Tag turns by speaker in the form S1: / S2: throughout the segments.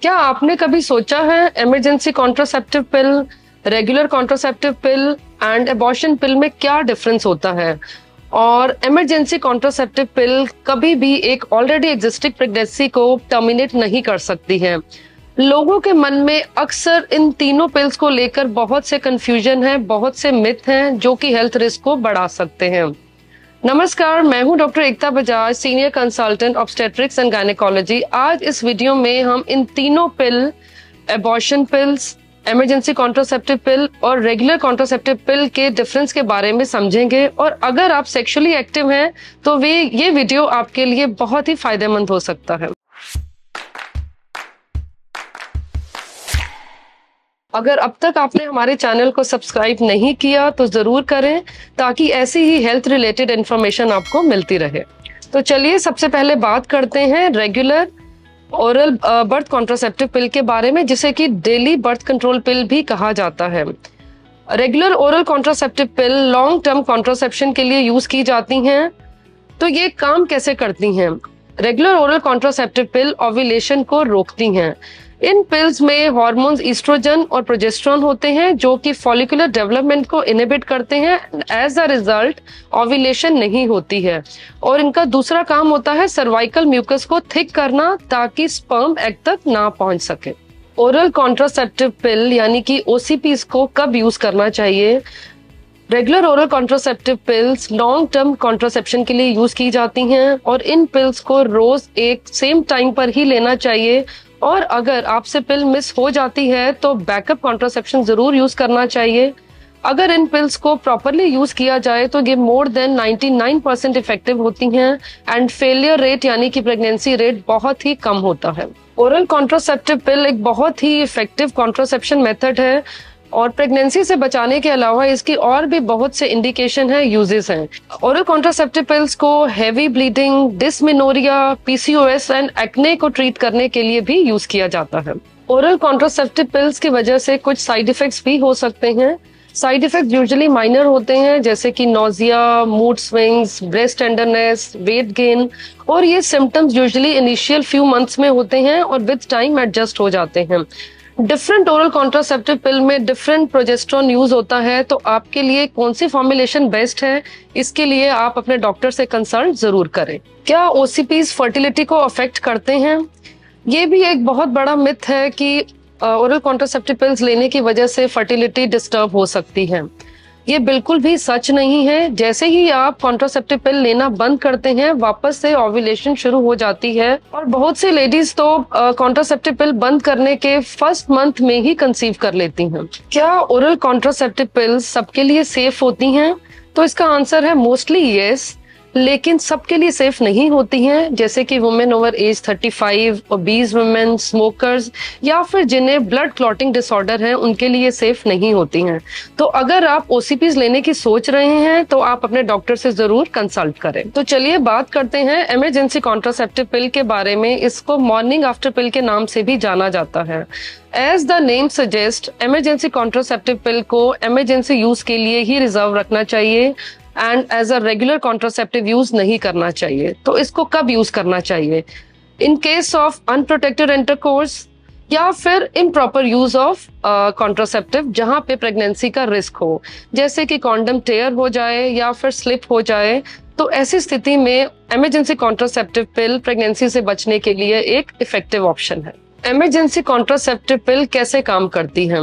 S1: क्या आपने कभी सोचा है emergency contraceptive pill, regular contraceptive pill and abortion pill में क्या डिफरेंस होता है? और इमरजेंसी कॉन्ट्रासेप्टिव पिल कभी भी एक ऑलरेडी एग्जिस्टिंग प्रेगनेंसी को टर्मिनेट नहीं कर सकती है। लोगों के मन में अक्सर इन तीनों पिल्स को लेकर बहुत से कंफ्यूजन है, बहुत से मिथ हैं जो कि हेल्थ रिस्क को बढ़ा सकते हैं। नमस्कार, मैं हूं doctor Ekta Bajaj, senior consultant obstetrics and gynaecology. आज इस वीडियो में हम इन तीनों pill, abortion pills, emergency contraceptive pill और रेगुलर कॉन्ट्रासेप्टिव पिल के डिफरेंस के बारे में समझेंगे। और अगर आप सेक्सुअली एक्टिव हैं तो ये वीडियो आपके लिए बहुत ही फायदेमंद हो सकता है। अगर अब तक आपने हमारे चैनल को सब्सक्राइब नहीं किया तो जरूर करें, ताकि ऐसी ही हेल्थ रिलेटेड इंफॉर्मेशन आपको मिलती रहे। तो चलिए सबसे पहले बात करते हैं रेगुलर ओरल बर्थ कॉन्ट्रासेप्टिव पिल के बारे में, जिसे कि डेली बर्थ कंट्रोल पिल भी कहा जाता है। रेगुलर ओरल कॉन्ट्रासेप्टिव पिल लॉन्ग टर्म कॉन्ट्रासेप्शन के लिए यूज की जाती हैं। तो ये काम कैसे करती हैं? रेगुलर ओरल कॉन्ट्रासेप्टिव पिल ओव्यूलेशन को रोकती हैं। इन पिल्स में हार्मोन्स ईस्ट्रोजन और प्रोजेस्टेरोन होते हैं जो कि फॉलिकुलर डेवलपमेंट को इनहिबिट करते हैं। एज अ रिजल्ट ओव्यूलेशन नहीं होती है। और इनका दूसरा काम होता है सर्वाइकल म्यूकस को थिक करना, ताकि स्पर्म एग तक ना पहुंच सके। ओरल कॉन्ट्रासेप्टिव पिल यानी कि ओसीपीज को कब यूज करना चाहिए? Regular oral contraceptive pills long term contraception के लिए यूज की जाती हैं और इन पिल्स को रोज एक सेम टाइम पर ही लेना चाहिए। और अगर आपसे पिल मिस हो जाती है तो बैकअप कॉन्ट्रासेप्शन जरूर यूज करना चाहिए। अगर इन पिल्स को प्रॉपरली यूज किया जाए तो ये मोर देन 99% इफेक्टिव होती हैं एंड फेलियर रेट यानी कि प्रेगनेंसी रेट बहुत ही कम होता है। ओरल कॉन्ट्रासेप्टिव पिल एक बहुत ही इफेक्टिव कॉन्ट्रासेप्शन मेथड है और प्रेगनेंसी से बचाने के अलावा इसकी और भी बहुत से इंडिकेशन है, यूजेस हैं। ओरल कॉन्ट्रासेप्टिव पिल्स को heavy bleeding, dysmenorrhea, PCOS and acne को ट्रीट करने के लिए भी यूज किया जाता है। ओरल कॉन्ट्रासेप्टिव पिल्स की वजह से कुछ साइड इफेक्ट्स भी हो सकते हैं। साइड इफेक्ट यूजुअली माइनर होते हैं, जैसे कि nausea, mood swings, breast tenderness, weight gain. और ये symptoms usually initial few months में होते हैं और विद टाइम एडजस्ट हो जाते हैं। डिफरेंट ओरल कॉन्ट्रासेप्टिव पिल में डिफरेंट प्रोजेस्टेरोन यूज होता है, तो आपके लिए कौन सी फॉर्मुलेशन बेस्ट है, इसके लिए आप अपने डॉक्टर से कंसल्ट जरूर करें। क्या ओसीपीज फर्टिलिटी को अफेक्ट करते हैं? ये भी एक बहुत बड़ा मिथ है कि ओरल कॉन्ट्रासेप्टिव पिल्स लेने की वजह से फर्टिलिटी डिस्टर्ब हो सकती है। ये बिल्कुल भी सच नहीं है। जैसे ही आप कॉन्ट्रासेप्टिव पिल लेना बंद करते हैं, वापस से ओव्यूलेशन शुरू हो जाती है। और बहुत से लेडीज तो कॉन्ट्रासेप्टिव पिल बंद करने के फर्स्ट मंथ में ही कंसीव कर लेती हैं। क्या ओरल कॉन्ट्रासेप्टिव पिल्स सबके लिए सेफ होती हैं? तो इसका आंसर है मोस्टली यस, लेकिन सबके लिए सेफ नहीं होती हैं। जैसे कि women over age 35, obese women, smokers या फिर जिन्हें ब्लड क्लॉटिंग डिसऑर्डर है, उनके लिए सेफ नहीं होती हैं। तो अगर आप ओसीपीज लेने की सोच रहे हैं तो आप अपने डॉक्टर से जरूर कंसल्ट करें। तो चलिए बात करते हैं इमरजेंसी कॉन्ट्रासेप्टिव पिल के बारे में। इसको मॉर्निंग आफ्टर पिल के नाम से भी जाना जाता है। As the name suggest, emergency contraceptive pill को इमरजेंसी यूज के लिए ही रिजर्व रखना चाहिए and as a regular contraceptive use नहीं करना चाहिए। तो इसको कब यूज करना चाहिए? In case of unprotected intercourse या फिर इम्प्रॉपर यूज ऑफ कॉन्ट्रासेप्टिव जहां पे प्रेगनेंसी का रिस्क हो, जैसे कि कॉन्डम टेयर हो जाए या फिर स्लिप हो जाए। तो ऐसी स्थिति में इमरजेंसी कॉन्ट्रासेप्टिव पिल प्रेगनेंसी से बचने के लिए एक इफेक्टिव ऑप्शन है। इमरजेंसी कॉन्ट्रासेप्टिव पिल कैसे काम करती है?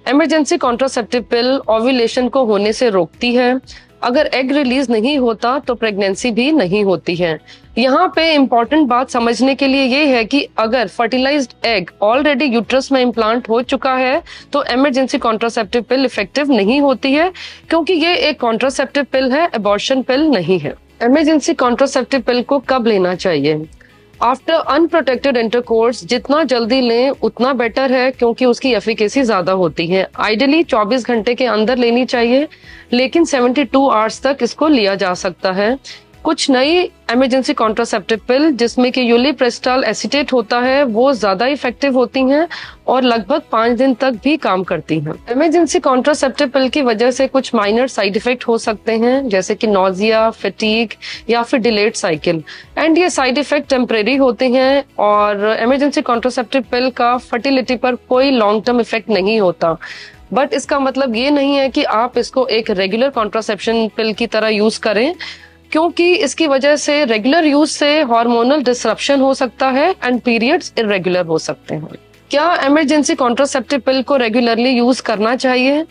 S1: इमरजेंसी कॉन्ट्रासेप्टिव पिल ओव्यूलेशन को होने से रोकती है। अगर एग रिलीज नहीं होता तो प्रेगनेंसी भी नहीं होती है। यहाँ पे इम्पोर्टेंट बात समझने के लिए ये है कि अगर फर्टिलाइज्ड एग ऑलरेडी यूट्रस में इम्प्लांट हो चुका है तो इमरजेंसी कॉन्ट्रासेप्टिव पिल इफेक्टिव नहीं होती है, क्योंकि ये एक कॉन्ट्रासेप्टिव पिल है, एबॉर्शन पिल नहीं है। इमरजेंसी कॉन्ट्रासेप्टिव पिल को कब लेना चाहिए? After unprotected intercourse. जितना जल्दी लें उतना बेटर है, क्योंकि उसकी एफिकेसी ज्यादा होती है। आइडियली 24 घंटे के अंदर लेनी चाहिए, लेकिन 72 आवर्स तक इसको लिया जा सकता है। कुछ नई इमरजेंसी कॉन्ट्रासेप्टिव पिल जिसमें कि यूलिप्रेस्टॉल एसीटेट होता है वो ज्यादा इफेक्टिव होती हैं और लगभग 5 दिन तक भी काम करती हैं। इमरजेंसी कॉन्ट्रासेप्टिव पिल की वजह से कुछ माइनर साइड इफेक्ट हो सकते हैं जैसे कि नोजिया, फटीग या फिर डिलेड साइकिल, एंड ये साइड इफेक्ट टेम्परेरी होते हैं और इमरजेंसी कॉन्ट्रासेप्टिव पिल का फर्टिलिटी पर कोई लॉन्ग टर्म इफेक्ट नहीं होता। बट इसका मतलब ये नहीं है कि आप इसको एक रेगुलर कॉन्ट्रासेप्शन पिल की तरह यूज करें, क्योंकि इसकी वजह से रेगुलर यूज से हार्मोनल डिसरप्शन हो सकता है एंड पीरियड्स इरेगुलर हो सकते हैं। क्या इमरजेंसी कॉन्ट्रासेप्टिव पिल को रेगुलरली यूज करना चाहिए?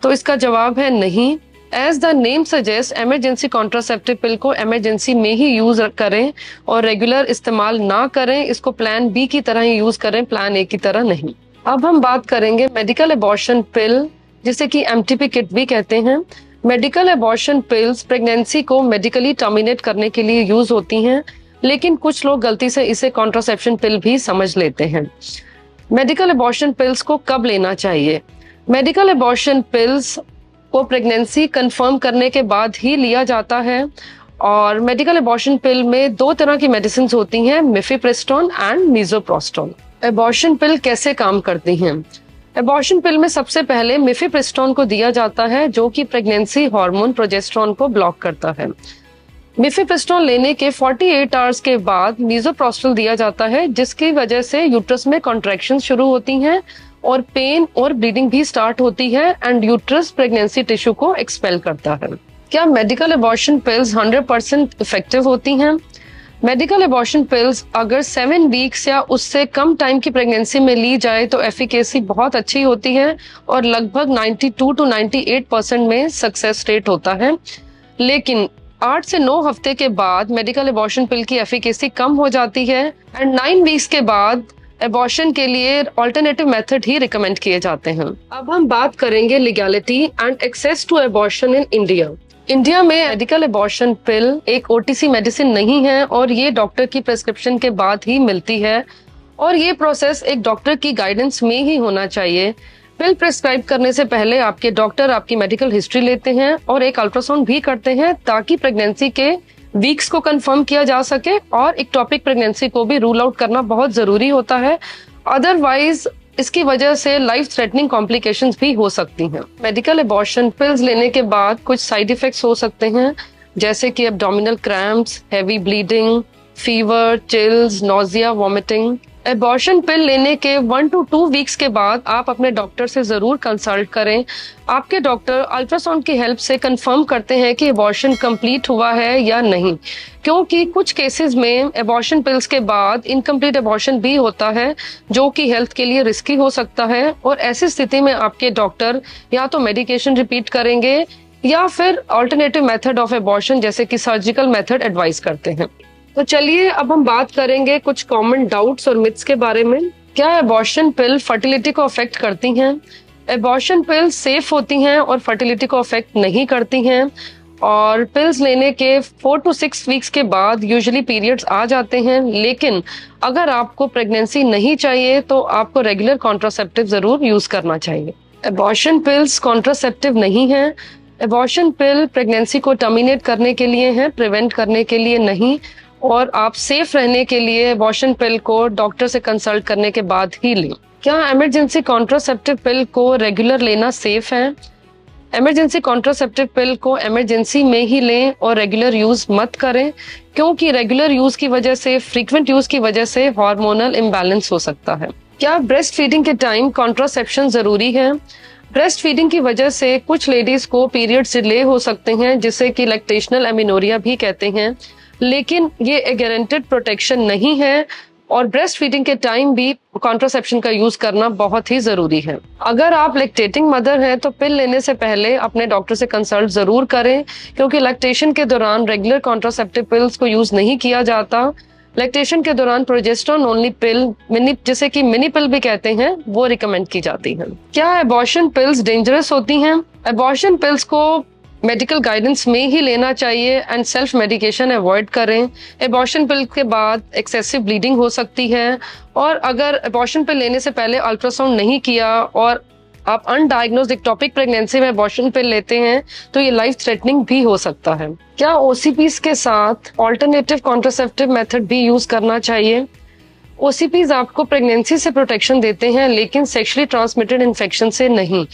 S1: तो इसका जवाब है नहीं। As the name suggest, emergency contraceptive pill को इमरजेंसी में ही यूज करें और रेगुलर इस्तेमाल ना करें। इसको प्लान बी की तरह ही यूज करें, प्लान ए की तरह नहीं। अब हम बात करेंगे मेडिकल एबॉर्शन पिल, जिसे कि एमटीपी किट भी कहते हैं। मेडिकल एबॉर्शन पिल्स प्रेगनेंसी को मेडिकली टर्मिनेट करने के लिए यूज होती हैं, लेकिन कुछ लोग गलती से इसे कॉन्ट्रासेप्शन पिल भी समझ लेते हैं। मेडिकल एबॉर्शन पिल्स को कब लेना चाहिए? मेडिकल एबॉर्शन पिल्स को प्रेगनेंसी कंफर्म करने के बाद ही लिया जाता है और मेडिकल एबॉर्शन पिल में 2 तरह की मेडिसिन होती हैं, मिफेप्रिस्टोन एंड मिज़ोप्रोस्टोल। एबॉर्शन पिल कैसे काम करती हैं? एबॉर्शन पिल में सबसे पहले मिफेप्रिस्टोन को दिया जाता है जो कि प्रेगनेंसी हार्मोन प्रोजेस्टेरोन को ब्लॉक करता है। मिफेप्रिस्टोन लेने के 48 आवर्स के बाद मिज़ोप्रोस्टोल दिया जाता है, जिसकी वजह से यूट्रस में कॉन्ट्रैक्शन शुरू होती हैं और पेन और ब्लीडिंग भी स्टार्ट होती है एंड यूट्रस प्रेगनेंसी टिश्यू को एक्सपेल करता है। क्या मेडिकल एबॉर्शन पिल्स 100% इफेक्टिव होती हैं? मेडिकल एबॉर्शन पिल्स अगर 7 वीक्स या उससे कम टाइम की प्रेगनेंसी में ली जाए तो एफिकेसी बहुत अच्छी होती है और लगभग 92 to 98% में सक्सेस रेट होता है। लेकिन 8 से 9 हफ्ते के बाद मेडिकल एबॉर्शन पिल की एफिकेसी कम हो जाती है एंड 9 वीक्स के बाद एबॉर्शन के लिए अल्टरनेटिव मेथड ही रिकमेंड किए जाते हैं। अब हम बात करेंगे legality and access to abortion in India. India में मेडिकल एबॉर्शन पिल एक ओटीसी मेडिसिन नहीं है और ये डॉक्टर की प्रेस्क्रिप्शन के बाद ही मिलती है और ये प्रोसेस एक डॉक्टर की गाइडेंस में ही होना चाहिए। पिल प्रेस्क्राइब करने से पहले आपके डॉक्टर आपकी मेडिकल हिस्ट्री लेते हैं और एक अल्ट्रासाउंड भी करते हैं ताकि प्रेगनेंसी के वीक्स को कंफर्म किया जा सके और इक्टोपिक प्रेगनेंसी को भी रूल आउट करना बहुत जरूरी होता है। अदरवाइज इसकी वजह से लाइफ थ्रेटनिंग कॉम्प्लिकेशंस भी हो सकती हैं। मेडिकल एबॉर्शन पिल्स लेने के बाद कुछ साइड इफेक्ट्स हो सकते हैं जैसे कि abdominal cramps, heavy bleeding, fever, chills, nausea, vomiting. Abortion pill लेने के 1 to 2 वीक्स के बाद आप अपने डॉक्टर से जरूर कंसल्ट करें। आपके डॉक्टर अल्ट्रासाउंड की हेल्प से कंफर्म करते हैं कि एबॉर्शन कंप्लीट हुआ है या नहीं, क्योंकि कुछ केसेस में एबॉर्शन पिल्स के बाद इनकम्प्लीट एबॉर्शन भी होता है जो कि हेल्थ के लिए रिस्की हो सकता है और ऐसी स्थिति में आपके डॉक्टर या तो मेडिकेशन रिपीट करेंगे या फिर अल्टरनेटिव मेथड ऑफ एबॉर्शन जैसे कि सर्जिकल मेथड एडवाइस करते हैं। तो चलिए अब हम बात करेंगे कुछ कॉमन डाउट्स और मिथ्स के बारे में। क्या एबॉर्शन पिल फर्टिलिटी को अफेक्ट करती हैं? एबॉर्शन पिल सेफ होती हैं और फर्टिलिटी को अफेक्ट नहीं करती हैं और पिल्स लेने के 4 to 6 वीक्स के बाद यूजुअली पीरियड्स आ जाते हैं। लेकिन अगर आपको प्रेगनेंसी नहीं चाहिए तो आपको रेगुलर कॉन्ट्रासेप्टिव जरूर यूज करना चाहिए। एबॉर्शन पिल्स कॉन्ट्रासेप्टिव नहीं है। एबॉर्शन पिल प्रेगनेंसी को टर्मिनेट करने के लिए है, प्रिवेंट करने के लिए नहीं। और आप सेफ रहने के लिए एबॉर्शन पिल को डॉक्टर से कंसल्ट करने के बाद ही लें। क्या इमरजेंसी कॉन्ट्रासेप्टिव पिल को रेगुलर लेना सेफ है? इमरजेंसी कॉन्ट्रासेप्टिव पिल को इमरजेंसी में ही लें और रेगुलर यूज मत करें, क्योंकि रेगुलर यूज की वजह से, फ्रीक्वेंट यूज की वजह से हार्मोनल इम्बैलेंस हो सकता है। क्या ब्रेस्ट फीडिंग के टाइम कॉन्ट्रासेप्शन जरूरी है? ब्रेस्ट फीडिंग की वजह से कुछ लेडीज को पीरियड्स डिले हो सकते हैं जिसे कि लैक्टेशनल एमिनोरिया भी कहते हैं, लेकिन ये एक गारंटेड प्रोटेक्शन नहीं है और ब्रेस्ट फीडिंग के टाइम भी कॉन्ट्रासेप्शन का यूज करना बहुत ही जरूरी है। अगर आप लैक्टेटिंग मदर हैं तो पिल लेने से पहले अपने डॉक्टर से कंसल्ट जरूर करें, क्योंकि लैक्टेशन के दौरान रेगुलर कॉन्ट्रासेप्टिव पिल्स को यूज नहीं किया जाता। लैक्टेशन के दौरान प्रोजेस्टेरोन ओनली पिल, जिसे कि मिनी पिल भी कहते हैं, वो रिकमेंड की जाती है। क्या एबॉर्शन पिल्स डेंजरस होती हैं? एबॉर्शन पिल्स को मेडिकल गाइडेंस में ही लेना चाहिए एंड सेल्फ मेडिकेशन अवॉइड करें। एबॉर्शन पिल के बाद एक्सेसिव ब्लीडिंग हो सकती है और अगर एबॉर्शन पिल लेने से पहले अल्ट्रासाउंड नहीं किया और आप अनडायग्नोज्ड इक्टोपिक प्रेगनेंसी में अबॉर्शन पिल लेते हैं तो ये लाइफ थ्रेटनिंग भी हो सकता है। क्या ओसीपीज के साथ ऑल्टरनेटिव कॉन्ट्रासेप्टिव मेथड भी यूज करना चाहिए? ओसीपीज आपको प्रेगनेंसी से प्रोटेक्शन देते हैं लेकिन सेक्सुअली ट्रांसमिटेड इन्फेक्शन से नहीं।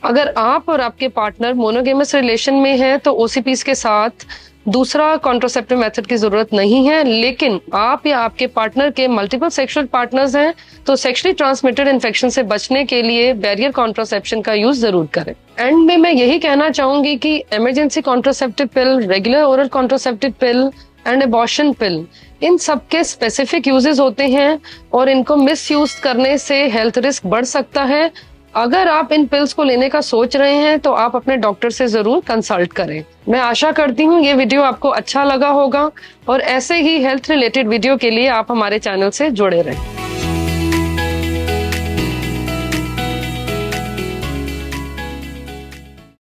S1: अगर आप और आपके पार्टनर मोनोगेमस रिलेशन में हैं तो ओसीपीज के साथ दूसरा कॉन्ट्रासेप्टिव मेथड की जरूरत नहीं है, लेकिन आप या आपके पार्टनर के मल्टीपल सेक्सुअल पार्टनर्स हैं तो सेक्सुअली ट्रांसमिटेड इन्फेक्शन से बचने के लिए बैरियर कॉन्ट्रासेप्शन का यूज जरूर करें। एंड में मैं यही कहना चाहूंगी कि emergency contraceptive pill, regular oral contraceptive pill and abortion pill, इन सब के स्पेसिफिक यूजेस होते हैं और इनको मिस यूज करने से हेल्थ रिस्क बढ़ सकता है। अगर आप इन पिल्स को लेने का सोच रहे हैं तो आप अपने डॉक्टर से जरूर कंसल्ट करें। मैं आशा करती हूँ ये वीडियो आपको अच्छा लगा होगा और ऐसे ही हेल्थ रिलेटेड वीडियो के लिए आप हमारे चैनल से जुड़े रहें।